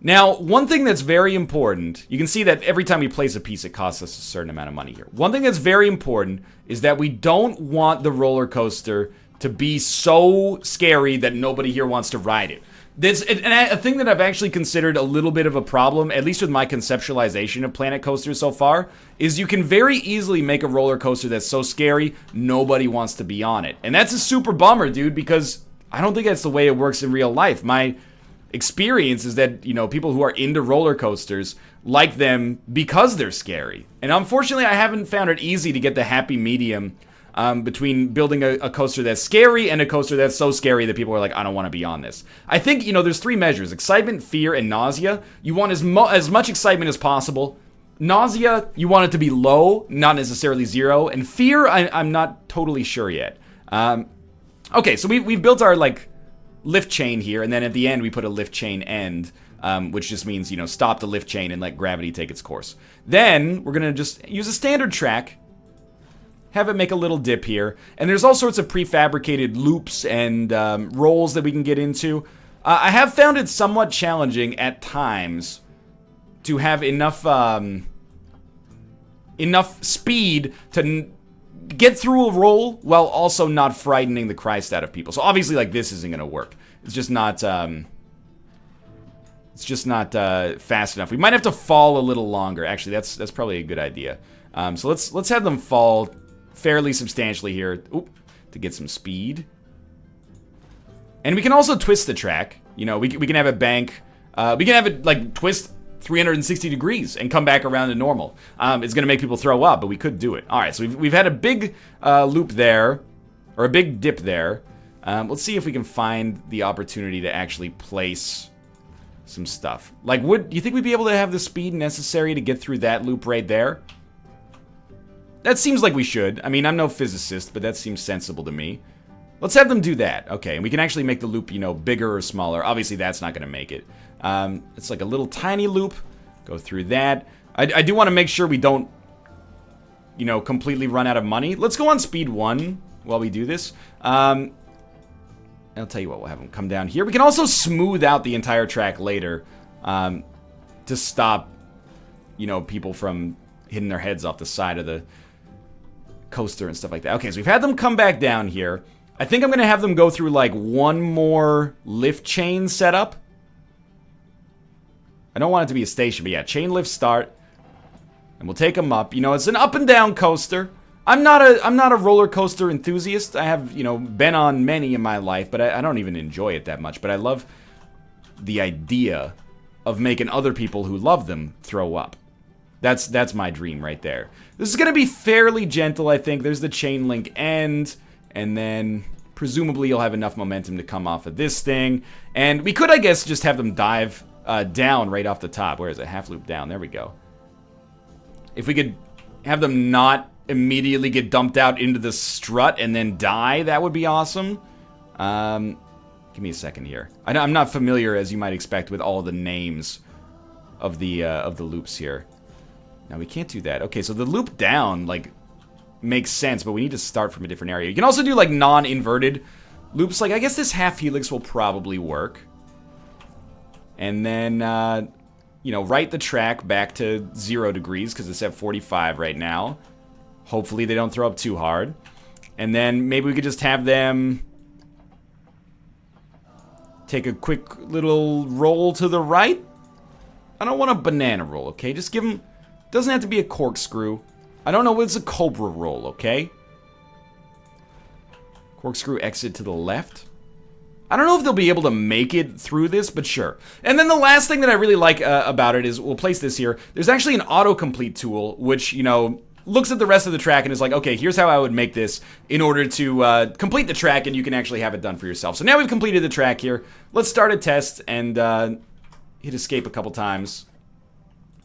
Now, one thing that's very important, you can see that every time we place a piece, it costs us a certain amount of money here. One thing that's very important is that we don't want the roller coaster to be so scary that nobody here wants to ride it. And a thing that I've actually considered a little bit of a problem, at least with my conceptualization of Planet Coaster so far, is you can very easily make a roller coaster that's so scary, nobody wants to be on it. And that's a super bummer, dude, because I don't think that's the way it works in real life. My experience is that, you know, people who are into roller coasters like them because they're scary. And unfortunately, I haven't found it easy to get the happy medium between building a coaster that's scary and a coaster that's so scary that people are like, I don't want to be on this. I think, you know, there's three measures: excitement, fear, and nausea. You want as much excitement as possible. Nausea, you want it to be low, not necessarily zero. And fear, I'm not totally sure yet. Okay, so we've built our, like, lift chain here, and then at the end we put a lift chain end, which just means, you know, stop the lift chain and let gravity take its course. Then we're going to just use a standard track. have it make a little dip here. And there's all sorts of prefabricated loops and rolls that we can get into. I have found it somewhat challenging at times to have enough speed to get through a roll while also not frightening the Christ out of people. So obviously, like, this isn't gonna work. It's just not fast enough. We might have to fall a little longer. Actually, that's probably a good idea. So let's have them fall fairly substantially here. Oop, to get some speed. And we can also twist the track. You know, we can have it bank. We can have it, like, twist 360 degrees and come back around to normal. It's going to make people throw up, but we could do it. All right, so we've had a big loop there, or a big dip there. Let's see if we can find the opportunity to actually place some stuff. Like, do you think we'd be able to have the speed necessary to get through that loop right there? That seems like we should. I mean, I'm no physicist, but that seems sensible to me. Let's have them do that. Okay, and we can actually make the loop, you know, bigger or smaller. Obviously, that's not going to make it. It's like a little tiny loop. Go through that. I do want to make sure we don't, you know, completely run out of money. Let's go on speed 1 while we do this. I'll tell you what, we'll have them come down here. We can also smooth out the entire track later to stop, you know, people from hitting their heads off the side of the coaster and stuff like that. Okay, so we've had them come back down here. I think I'm going to have them go through, like, one more lift chain setup. I don't want it to be a station, but yeah, chain lift start. And we'll take them up. You know, it's an up and down coaster. I'm not a roller coaster enthusiast. I have, you know, been on many in my life, but I don't even enjoy it that much. But I love the idea of making other people who love them throw up. That's my dream right there. This is going to be fairly gentle, I think. There's the chain link end. And then, presumably, you'll have enough momentum to come off of this thing. And we could, I guess, just have them dive down right off the top. Where is it? Half loop down. There we go. If we could have them not immediately get dumped out into the strut and then die, that would be awesome. Give me a second here. I'm not familiar, as you might expect, with all the names of the loops here. Now, we can't do that. Okay, so the loop down, like, makes sense, but we need to start from a different area. You can also do, like, non-inverted loops. Like, I guess this half helix will probably work. And then, you know, right the track back to 0 degrees, because it's at 45 right now. Hopefully they don't throw up too hard. And then maybe we could just have them take a quick little roll to the right. I don't want a banana roll, okay? Just give them... Doesn't have to be a corkscrew. I don't know what's a cobra roll, okay? Corkscrew exit to the left. I don't know if they'll be able to make it through this, but sure. And then the last thing that I really like about it is, we'll place this here. There's actually an autocomplete tool, which, you know, looks at the rest of the track and is like, okay, here's how I would make this in order to complete the track, and you can actually have it done for yourself. So now we've completed the track here. Let's start a test and hit escape a couple times.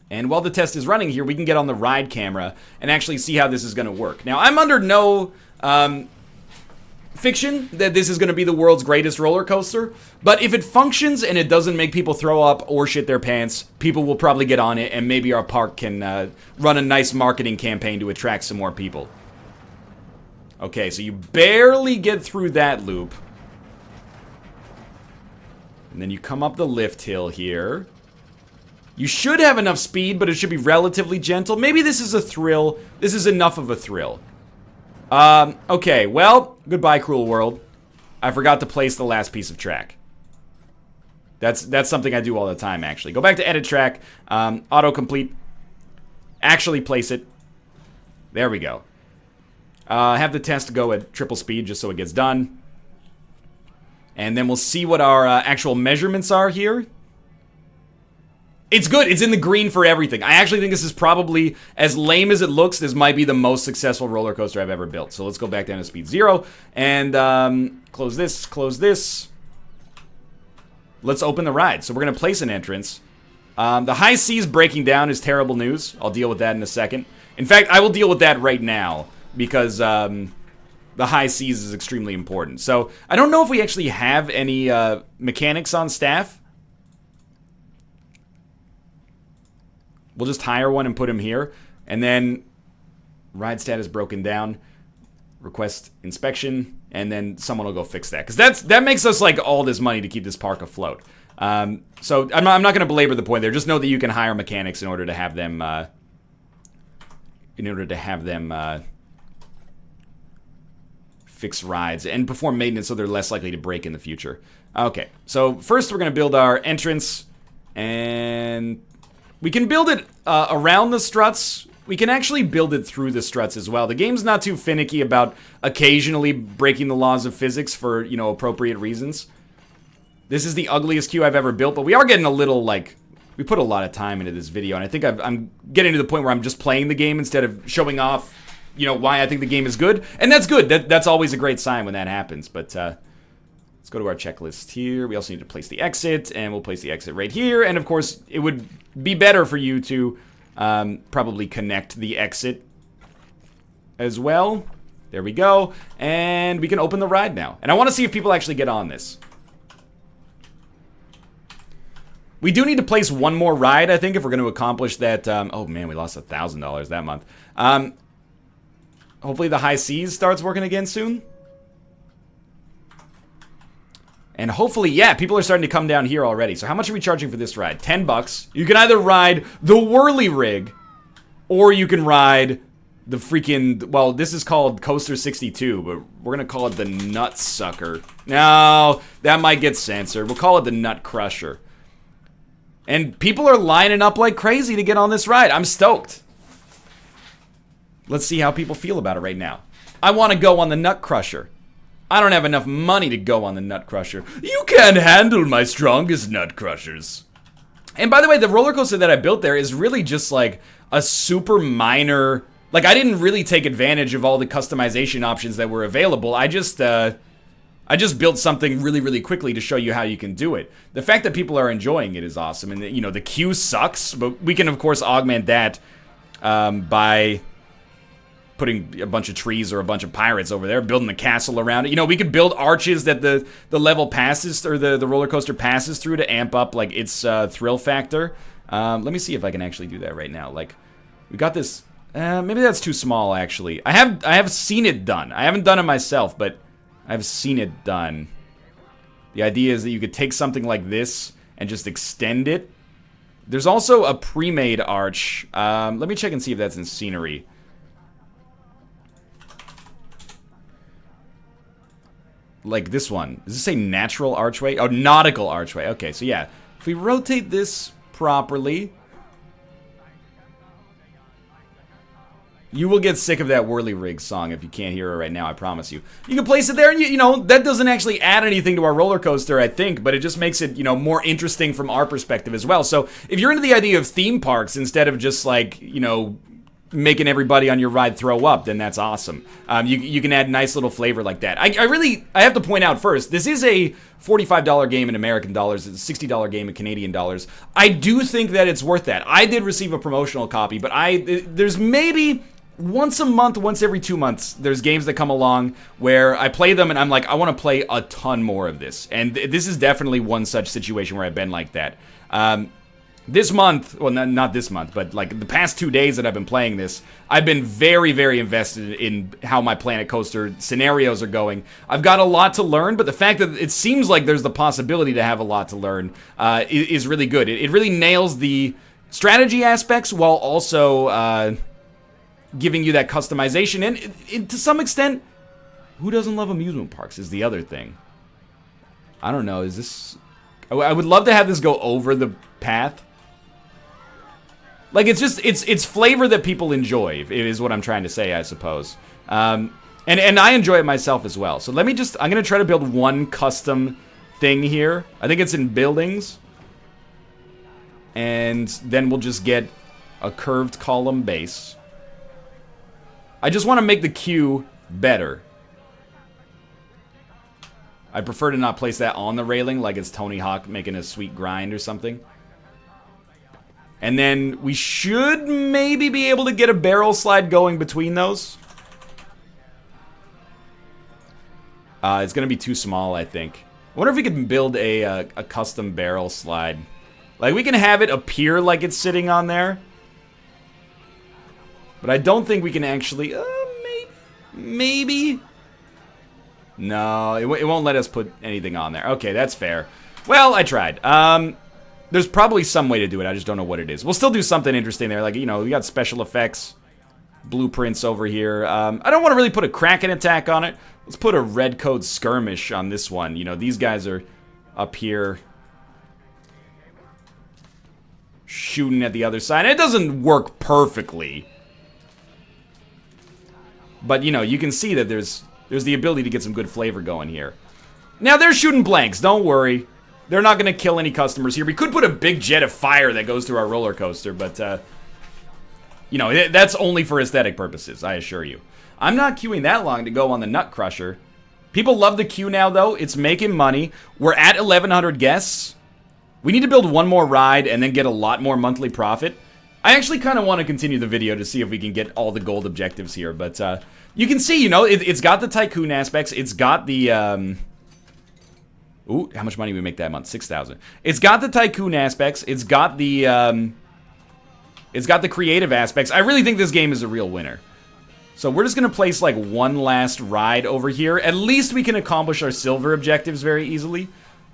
And while the test is running here, we can get on the ride camera and actually see how this is going to work. Now, I'm under no fiction that this is going to be the world's greatest roller coaster, but if it functions and it doesn't make people throw up or shit their pants, people will probably get on it, and maybe our park can run a nice marketing campaign to attract some more people. Okay, so you barely get through that loop. And then you come up the lift hill here. You should have enough speed, but it should be relatively gentle. Maybe this is a thrill. This is enough of a thrill. Okay, well, goodbye, cruel world. I forgot to place the last piece of track. That's something I do all the time, actually. Go back to edit track, autocomplete. Actually place it. There we go. Have the test go at triple speed just so it gets done. And then we'll see what our actual measurements are here. It's good. It's in the green for everything. I actually think this is probably, as lame as it looks, this might be the most successful roller coaster I've ever built. So let's go back down to speed 0 and close this, close this. Let's open the ride. So we're going to place an entrance. The high seas breaking down is terrible news. I'll deal with that in a second. In fact, I will deal with that right now because the high seas is extremely important. So I don't know if we actually have any mechanics on staff. We'll just hire one and put him here. And then ride status broken down. request inspection, and then someone will go fix that. Because that makes us like all this money to keep this park afloat. So I'm not going to belabor the point there. Just know that you can hire mechanics in order to have them fix rides and perform maintenance so they're less likely to break in the future. Okay, so first we're going to build our entrance, and we can build it around the struts. We can actually build it through the struts as well. The game's not too finicky about occasionally breaking the laws of physics for, you know, appropriate reasons. This is the ugliest queue I've ever built, but we are getting a little, like, we put a lot of time into this video, and I think I'm getting to the point where I'm just playing the game instead of showing off, you know, why I think the game is good. And that's good. That's always a great sign when that happens. But let's go to our checklist here. We also need to place the exit, and we'll place the exit right here. And, of course, it would be better for you to probably connect the exit as well. There we go. And we can open the ride now. And I want to see if people actually get on this. We do need to place one more ride, I think, if we're going to accomplish that. Oh, man, we lost $1,000 that month. Hopefully the high seas starts working again soon. And hopefully, yeah, people are starting to come down here already. So how much are we charging for this ride? $10. You can either ride the whirly rig, or you can ride the freaking, well, this is called Coaster 62, but we're going to call it the Nut Sucker. No, that might get censored. We'll call it the Nut Crusher. And people are lining up like crazy to get on this ride. I'm stoked. Let's see how people feel about it right now. I want to go on the Nut Crusher. I don't have enough money to go on the Nut Crusher. You can't handle my strongest Nut Crushers. And by the way, the roller coaster that I built there is really just like a super minor... Like, I didn't really take advantage of all the customization options that were available. I just built something really, really quickly to show you how you can do it. The fact that people are enjoying it is awesome. And, you know, the queue sucks, but we can, of course, augment that by putting a bunch of trees or a bunch of pirates over there, building a castle around it. You know, we could build arches that the level passes, or the roller coaster passes through to amp up, like, its thrill factor. Let me see if I can actually do that right now. Like, we got this... maybe that's too small, actually. I have seen it done. I haven't done it myself, but I've seen it done. The idea is that you could take something like this and just extend it. There's also a pre-made arch. Let me check and see if that's in scenery. Like this one. Does this say natural archway? Oh, nautical archway. Okay, so yeah. If we rotate this properly... You will get sick of that Whirly Rig song if you can't hear it right now, I promise you. You can place it there, and you know, that doesn't actually add anything to our roller coaster, I think, but it just makes it, you know, more interesting from our perspective as well. So if you're into the idea of theme parks instead of just like, you know, making everybody on your ride throw up, then that's awesome. You can add nice little flavor like that. I have to point out first, this is a $45 game in American dollars. It's a $60 game in Canadian dollars. I do think that it's worth that. I did receive a promotional copy, but there's maybe... once a month, once every 2 months, there's games that come along where I play them and I'm like, I want to play a ton more of this. And this is definitely one such situation where I've been like that. This month, well, not this month, but like the past 2 days that I've been playing this, I've been very, very invested in how my Planet Coaster scenarios are going. I've got a lot to learn, but the fact that it seems like there's the possibility to have a lot to learn is really good. It really nails the strategy aspects while also... giving you that customization, and to some extent, who doesn't love amusement parks is the other thing. I don't know, is this... I would love to have this go over the path. Like, it's just, it's flavor that people enjoy, is what I'm trying to say, I suppose. And I enjoy it myself as well. So let me just, I'm going to try to build one custom thing here. I think it's in buildings. And then we'll just get a curved column base. I just want to make the queue better. I prefer to not place that on the railing like it's Tony Hawk making a sweet grind or something. And then we should maybe be able to get a barrel slide going between those. It's going to be too small, I think. I wonder if we can build a custom barrel slide. Like, we can have it appear like it's sitting on there. But I don't think we can actually... Maybe? No, it won't let us put anything on there. Okay, that's fair. Well, I tried. There's probably some way to do it. I just don't know what it is. We'll still do something interesting there. Like, you know, we got special effects, blueprints over here. I don't want to really put a Kraken attack on it. Let's put a red code skirmish on this one. You know, these guys are up here shooting at the other side. It doesn't work perfectly. But, you know, you can see that there's the ability to get some good flavor going here. Now, they're shooting blanks. Don't worry. They're not going to kill any customers here. We could put a big jet of fire that goes through our roller coaster, but, you know, that's only for aesthetic purposes, I assure you. I'm not queuing that long to go on the Nut Crusher. People love the queue now, though. It's making money. We're at 1,100 guests. We need to build one more ride and then get a lot more monthly profit. I actually kind of want to continue the video to see if we can get all the gold objectives here, but you can see, you know, it's got the Tycoon aspects. It's got the, ooh, how much money did we make that month? 6,000. It's got the Tycoon aspects. It's got the creative aspects. I really think this game is a real winner. So we're just going to place, like, one last ride over here. At least we can accomplish our silver objectives very easily.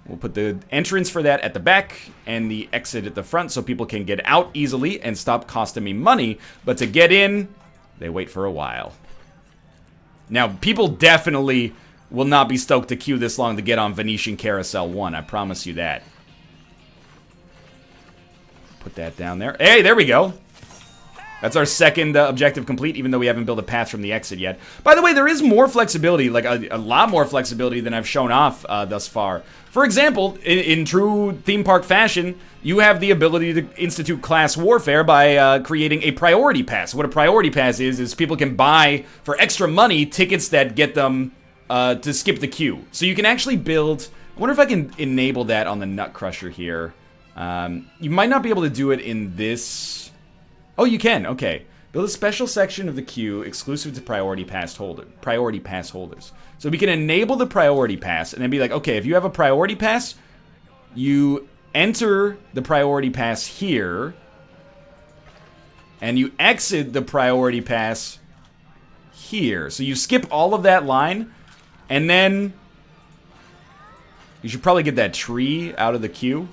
We'll put the entrance for that at the back and the exit at the front so people can get out easily and stop costing me money. But to get in, they wait for a while. Now, people definitely will not be stoked to queue this long to get on Venetian Carousel 1. I promise you that. Put that down there. Hey, there we go. That's our second objective complete, even though we haven't built a path from the exit yet. By the way, there is more flexibility, like a lot more flexibility than I've shown off thus far. For example, in true theme park fashion, you have the ability to institute class warfare by creating a priority pass. What a priority pass is people can buy, for extra money, tickets that get them to skip the queue. So you can actually build... I wonder if I can enable that on the Nut Crusher here. You might not be able to do it in this... Oh, you can. Okay. Build a special section of the queue exclusive to priority pass holders. So we can enable the priority pass and then be like, okay, if you have a priority pass, you enter the priority pass here and you exit the priority pass here. So you skip all of that line and then you should probably get that tree out of the queue.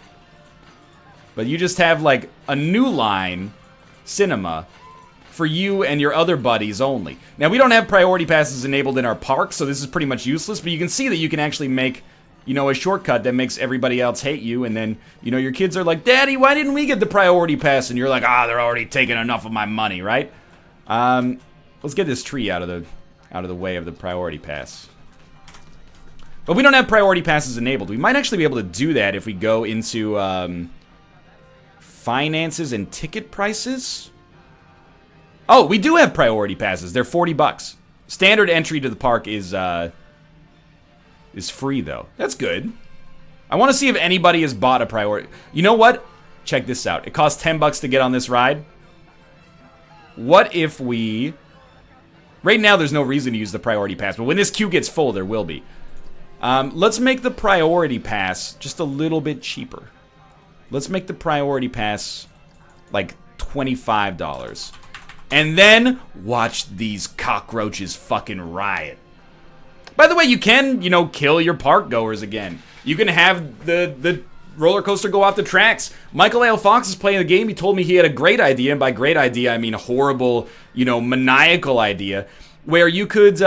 But you just have like a new line cinema for you and your other buddies only. Now, we don't have priority passes enabled in our park, so this is pretty much useless, but you can see that you can actually make, you know, a shortcut that makes everybody else hate you, and then, you know, your kids are like, Daddy, why didn't we get the priority pass? And you're like, they're already taking enough of my money, right? Let's get this tree out of the way of the priority pass. But we don't have priority passes enabled. We might actually be able to do that if we go into, finances and ticket prices? Oh, we do have priority passes. They're 40 bucks. Standard entry to the park is free, though. That's good. I want to see if anybody has bought a priority. You know what? Check this out. It costs 10 bucks to get on this ride. What if we... Right now, there's no reason to use the priority pass, but when this queue gets full, there will be. Let's make the priority pass just a little bit cheaper. Let's make the priority pass like $25. And then watch these cockroaches fucking riot. By the way, you can, you know, kill your park goers again. You can have the roller coaster go off the tracks. Michael L. Fox is playing the game. He told me he had a great idea, and by great idea, I mean horrible, you know, maniacal idea, where you could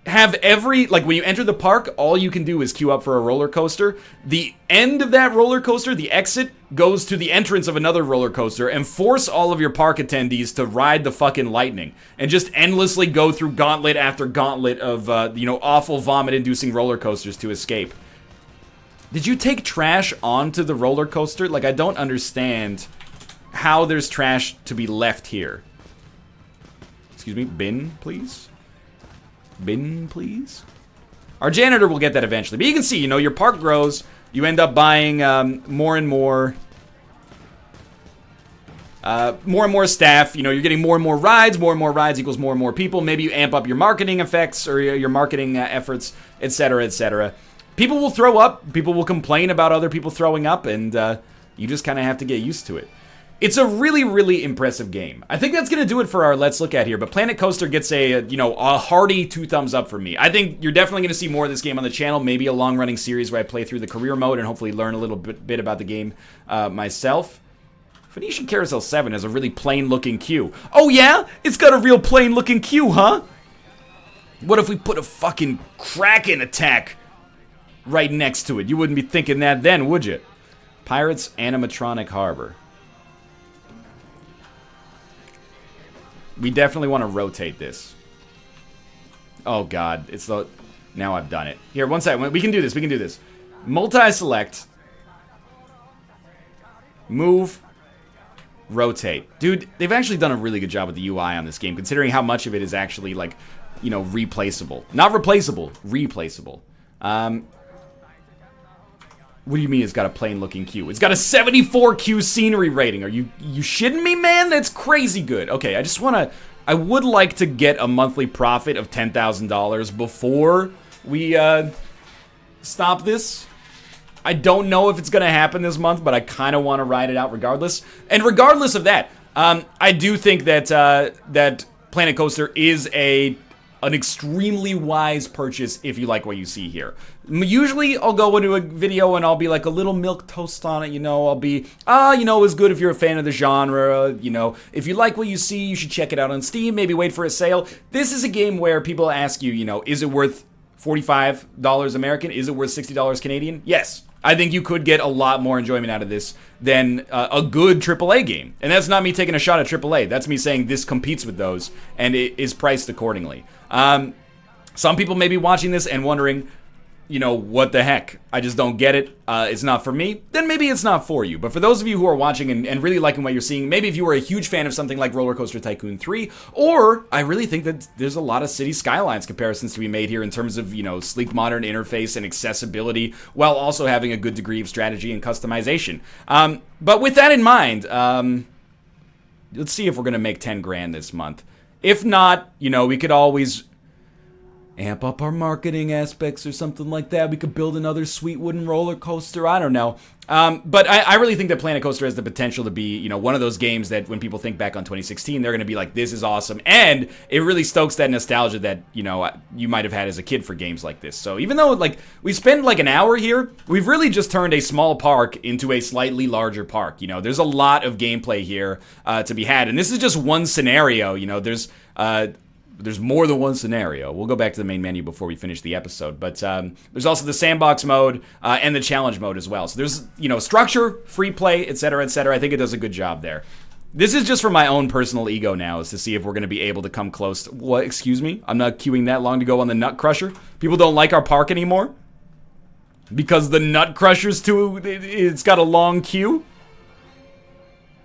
have every, like when you enter the park, all you can do is queue up for a roller coaster. The end of that roller coaster, the exit, goes to the entrance of another roller coaster and force all of your park attendees to ride the fucking lightning and just endlessly go through gauntlet after gauntlet of, you know, awful vomit-inducing roller coasters to escape. Did you take trash onto the roller coaster? Like, I don't understand how there's trash to be left here. Excuse me, bin, please? Bin, please? Our janitor will get that eventually. But you can see, you know, your park grows. You end up buying more and more staff. You know, you're getting more and more rides. More and more rides equals more and more people. Maybe you amp up your marketing effects or your marketing efforts, etc., etc. People will throw up. People will complain about other people throwing up, and you just kind of have to get used to it. It's a really, really impressive game. I think that's going to do it for our Let's Look At here, but Planet Coaster gets a hearty 2 thumbs up for me. I think you're definitely going to see more of this game on the channel, maybe a long-running series where I play through the career mode and hopefully learn a little bit about the game myself. Phoenician Carousel 7 has a really plain-looking queue. Oh yeah? It's got a real plain-looking queue, huh? What if we put a fucking Kraken attack right next to it? You wouldn't be thinking that then, would you? Pirates Animatronic Harbor. We definitely want to rotate this. Oh god, it's the... Now I've done it. Here, one second. We can do this, we can do this. Multi-select. Move. Rotate. Dude, they've actually done a really good job with the UI on this game, considering how much of it is actually, like, you know, replaceable. Not replaceable, replaceable. What do you mean it's got a plain-looking queue? It's got a 74 Q scenery rating. Are you shitting me, man? That's crazy good. Okay, I would like to get a monthly profit of $10,000 before we stop this. I don't know if it's going to happen this month, but I kind of want to ride it out regardless. And regardless of that, I do think that that Planet Coaster is an extremely wise purchase if you like what you see here. Usually, I'll go into a video and I'll be like a little milk toast on it, you know, I'll be, you know, it's good if you're a fan of the genre, you know, if you like what you see, you should check it out on Steam, maybe wait for a sale. This is a game where people ask you, you know, is it worth $45 American? Is it worth $60 Canadian? Yes. I think you could get a lot more enjoyment out of this than a good AAA game. And that's not me taking a shot at AAA. That's me saying this competes with those and it is priced accordingly. Some people may be watching this and wondering, you know, what the heck? I just don't get it. It's not for me. Then maybe it's not for you. But for those of you who are watching and really liking what you're seeing, maybe if you were a huge fan of something like Roller Coaster Tycoon 3, or I really think that there's a lot of City Skylines comparisons to be made here in terms of, you know, sleek modern interface and accessibility, while also having a good degree of strategy and customization. But with that in mind, let's see if we're going to make 10 grand this month. If not, you know, we could always amp up our marketing aspects or something like that. We could build another sweet wooden roller coaster. I don't know. But I really think that Planet Coaster has the potential to be, you know, one of those games that when people think back on 2016, they're going to be like, this is awesome. And it really stokes that nostalgia that, you know, you might have had as a kid for games like this. So even though, like, we spend like an hour here, we've really just turned a small park into a slightly larger park. You know, there's a lot of gameplay here to be had. And this is just one scenario. You know, there's more than one scenario. We'll go back to the main menu before we finish the episode. But there's also the sandbox mode and the challenge mode as well. So there's, you know, structure, free play, etc., etc. I think it does a good job there. This is just for my own personal ego now, is to see if we're going to be able to come close. What? Excuse me? I'm not queuing that long to go on the Nut Crusher? People don't like our park anymore? Because the Nut Crusher's it's got a long queue?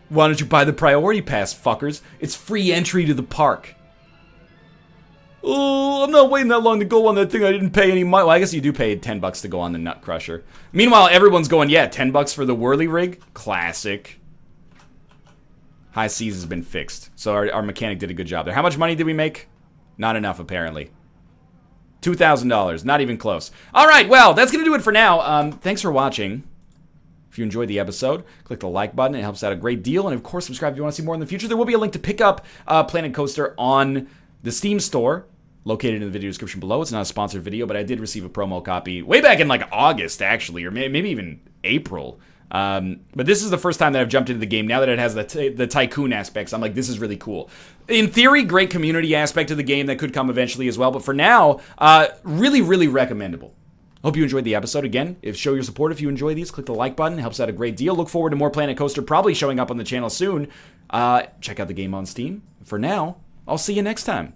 Why don't you buy the priority pass, fuckers? It's free entry to the park. Oh, I'm not waiting that long to go on that thing. I didn't pay any money. Well, I guess you do pay $10 to go on the Nut Crusher. Meanwhile, everyone's going, yeah, $10 for the Whirly Rig? Classic. High Seas has been fixed. So our mechanic did a good job there. How much money did we make? Not enough, apparently. $2,000. Not even close. All right, well, that's going to do it for now. Thanks for watching. If you enjoyed the episode, click the like button. It helps out a great deal. And, of course, subscribe if you want to see more in the future. There will be a link to pick up Planet Coaster on the Steam store, located in the video description below. It's not a sponsored video, but I did receive a promo copy way back in like August, actually, or maybe even April. But this is the first time that I've jumped into the game. Now that it has the tycoon aspects, I'm like, this is really cool. In theory, great community aspect of the game that could come eventually as well. But for now, really, really recommendable. Hope you enjoyed the episode. Again, show your support if you enjoy these. Click the like button. It helps out a great deal. Look forward to more Planet Coaster probably showing up on the channel soon. Check out the game on Steam. For now, I'll see you next time.